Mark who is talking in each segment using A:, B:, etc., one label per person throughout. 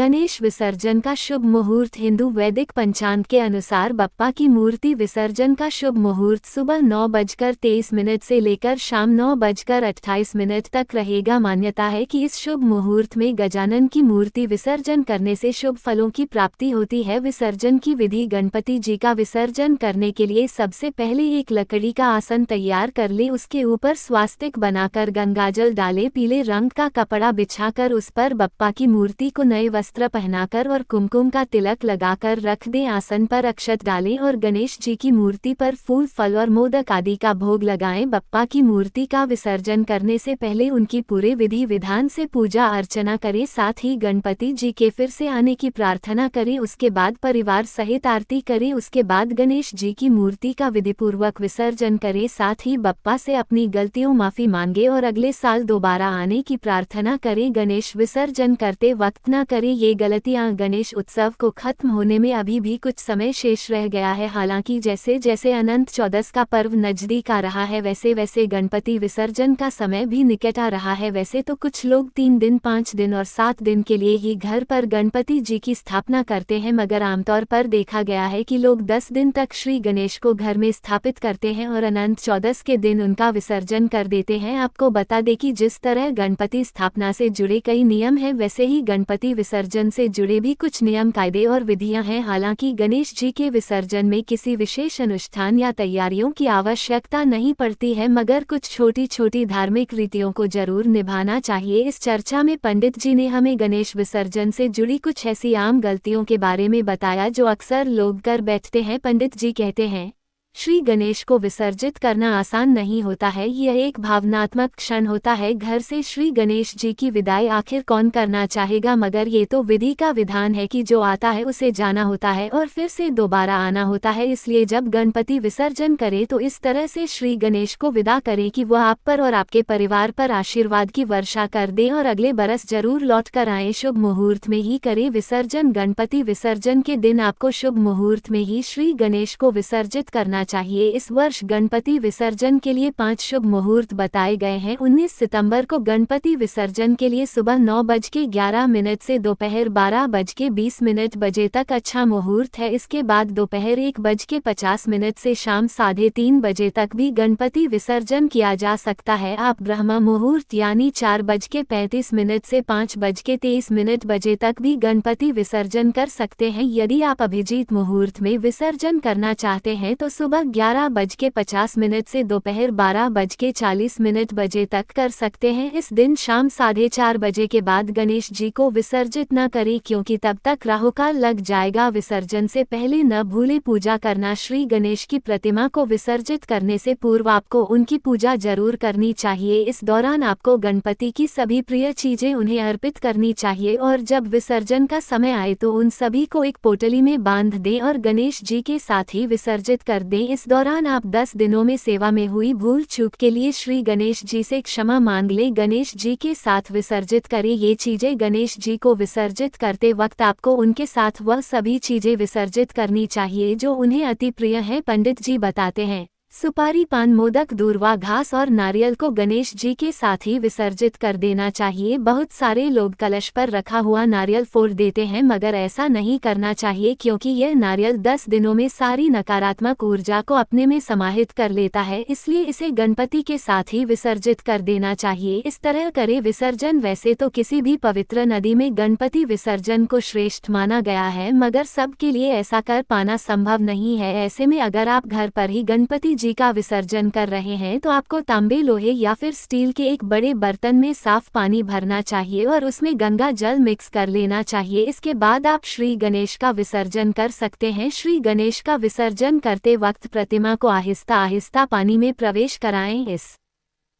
A: गणेश विसर्जन का शुभ मुहूर्त। हिंदू वैदिक पंचांग के अनुसार बप्पा की मूर्ति विसर्जन का शुभ मुहूर्त सुबह 9:23 से लेकर शाम 9:28 तक रहेगा। मान्यता है कि इस शुभ मुहूर्त में गजानन की मूर्ति विसर्जन करने से शुभ फलों की प्राप्ति होती है। विसर्जन की विधि। गणपति जी का विसर्जन करने के लिए सबसे पहले एक लकड़ी का आसन तैयार कर ले, उसके ऊपर स्वास्तिक बनाकर गंगाजल डाले, पीले रंग का कपड़ा बिछाकर उस पर बप्पा की मूर्ति को नए वस्त्र पहनाकर और कुमकुम का तिलक लगाकर रख दें। आसन पर अक्षत डालें और गणेश जी की मूर्ति पर फूल, फल और मोदक आदि का भोग लगाएं। बप्पा की मूर्ति का विसर्जन करने से पहले उनकी पूरे विधि विधान से पूजा अर्चना करें, साथ ही गणपति जी के फिर से आने की प्रार्थना करें। उसके बाद परिवार सहित आरती करें। उसके बाद गणेश जी की मूर्ति का विधिपूर्वक विसर्जन करें। साथ ही बप्पा से अपनी गलतियों माफी मांगे और अगले साल दोबारा आने की प्रार्थना करें। गणेश विसर्जन करते वक्त न करें ये गलतियां। गणेश उत्सव को खत्म होने में अभी भी कुछ समय शेष रह गया है। हालांकि जैसे जैसे अनंत चौदस का पर्व नजदीक आ रहा है, वैसे वैसे गणपति विसर्जन का समय भी निकट आ रहा है। वैसे तो कुछ लोग 3 दिन, 5 दिन और 7 दिन के लिए ही घर पर गणपति जी की स्थापना करते हैं, मगर आमतौर पर देखा गया है कि लोग 10 दिन तक श्री गणेश को घर में स्थापित करते हैं और अनंत चौदस के दिन उनका विसर्जन कर देते हैं। आपको बता दें कि जिस तरह गणपति स्थापना से जुड़े कई नियम हैं, वैसे ही गणपति विसर्जन से जुड़े भी कुछ नियम, कायदे और विधियां हैं। हालांकि गणेश जी के विसर्जन में किसी विशेष अनुष्ठान या तैयारियों की आवश्यकता नहीं पड़ती है, मगर कुछ छोटी छोटी धार्मिक रीतियों को जरूर निभाना चाहिए। इस चर्चा में पंडित जी ने हमें गणेश विसर्जन से जुड़ी कुछ ऐसी आम गलतियों के बारे में बताया जो अक्सर लोग कर बैठते हैं। पंडित जी कहते हैं, श्री गणेश को विसर्जित करना आसान नहीं होता है। यह एक भावनात्मक क्षण होता है। घर से श्री गणेश जी की विदाई आखिर कौन करना चाहेगा, मगर ये तो विधि का विधान है कि जो आता है उसे जाना होता है और फिर से दोबारा आना होता है। इसलिए जब गणपति विसर्जन करे तो इस तरह से श्री गणेश को विदा करें कि वह आप पर और आपके परिवार पर आशीर्वाद की वर्षा कर दें और अगले बरस जरूर लौट कर आए। शुभ मुहूर्त में ही करें विसर्जन। गणपति विसर्जन के दिन आपको शुभ मुहूर्त में ही श्री गणेश को विसर्जित करना चाहिए। इस वर्ष गणपति विसर्जन के लिए 5 शुभ मुहूर्त बताए गए हैं। 19 सितंबर को गणपति विसर्जन के लिए सुबह 9:11 से दोपहर 12:20 बजे तक अच्छा मुहूर्त है। इसके बाद दोपहर 1:50 से शाम 3:30 बजे तक भी गणपति विसर्जन किया जा सकता है। आप ब्रह्म मुहूर्त यानी 4:35 से 5:23 बजे तक भी गणपति विसर्जन कर सकते हैं। यदि आप अभिजीत मुहूर्त में विसर्जन करना चाहते हैं तो सुबह 11:50 से दोपहर 12:40 बजे तक कर सकते हैं। इस दिन शाम 4:30 बजे के बाद गणेश जी को विसर्जित न करें, क्योंकि तब तक राहुकाल लग जाएगा। विसर्जन से पहले न भूले पूजा करना। श्री गणेश की प्रतिमा को विसर्जित करने से पूर्व आपको उनकी पूजा जरूर करनी चाहिए। इस दौरान आपको गणपति की सभी प्रिय चीजें उन्हें अर्पित करनी चाहिए और जब विसर्जन का समय आए तो उन सभी को एक पोटली में बांध दें और गणेश जी के साथ ही विसर्जित कर दें। इस दौरान आप 10 दिनों में सेवा में हुई भूल चूक के लिए श्री गणेश जी से क्षमा मांग ले। गणेश जी के साथ विसर्जित करें ये चीजें। गणेश जी को विसर्जित करते वक्त आपको उनके साथ वह सभी चीजें विसर्जित करनी चाहिए जो उन्हें अति प्रिय हैं। पंडित जी बताते हैं, सुपारी, पान, मोदक, दूर्वा, घास और नारियल को गणेश जी के साथ ही विसर्जित कर देना चाहिए। बहुत सारे लोग कलश पर रखा हुआ नारियल फोड़ देते हैं, मगर ऐसा नहीं करना चाहिए, क्योंकि यह नारियल 10 दिनों में सारी नकारात्मक ऊर्जा को अपने में समाहित कर लेता है। इसलिए इसे गणपति के साथ ही विसर्जित कर देना चाहिए। इस तरह करे विसर्जन। वैसे तो किसी भी पवित्र नदी में गणपति विसर्जन को श्रेष्ठ माना गया है, मगर सबके लिए ऐसा कर पाना संभव नहीं है। ऐसे में अगर आप घर पर ही गणपति जी का विसर्जन कर रहे हैं तो आपको तांबे, लोहे या फिर स्टील के एक बड़े बर्तन में साफ पानी भरना चाहिए और उसमें गंगा जल मिक्स कर लेना चाहिए। इसके बाद आप श्री गणेश का विसर्जन कर सकते हैं। श्री गणेश का विसर्जन करते वक्त प्रतिमा को आहिस्ता आहिस्ता पानी में प्रवेश कराएं। इस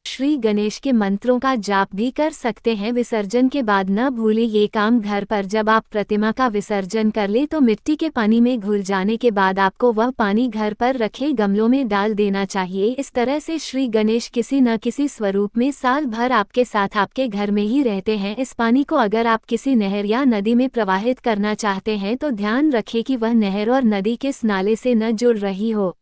A: श्री गणेश के मंत्रों का जाप भी कर सकते हैं। विसर्जन के बाद न भूलें ये काम। घर पर जब आप प्रतिमा का विसर्जन कर ले तो मिट्टी के पानी में घुल जाने के बाद आपको वह पानी घर पर रखे गमलों में डाल देना चाहिए। इस तरह से श्री गणेश किसी न किसी स्वरूप में साल भर आपके साथ आपके घर में ही रहते हैं। इस पानी को अगर आप किसी नहर या नदी में प्रवाहित करना चाहते हैं तो ध्यान रखें कि वह नहर और नदी किस नाले से न जुड़ रही हो।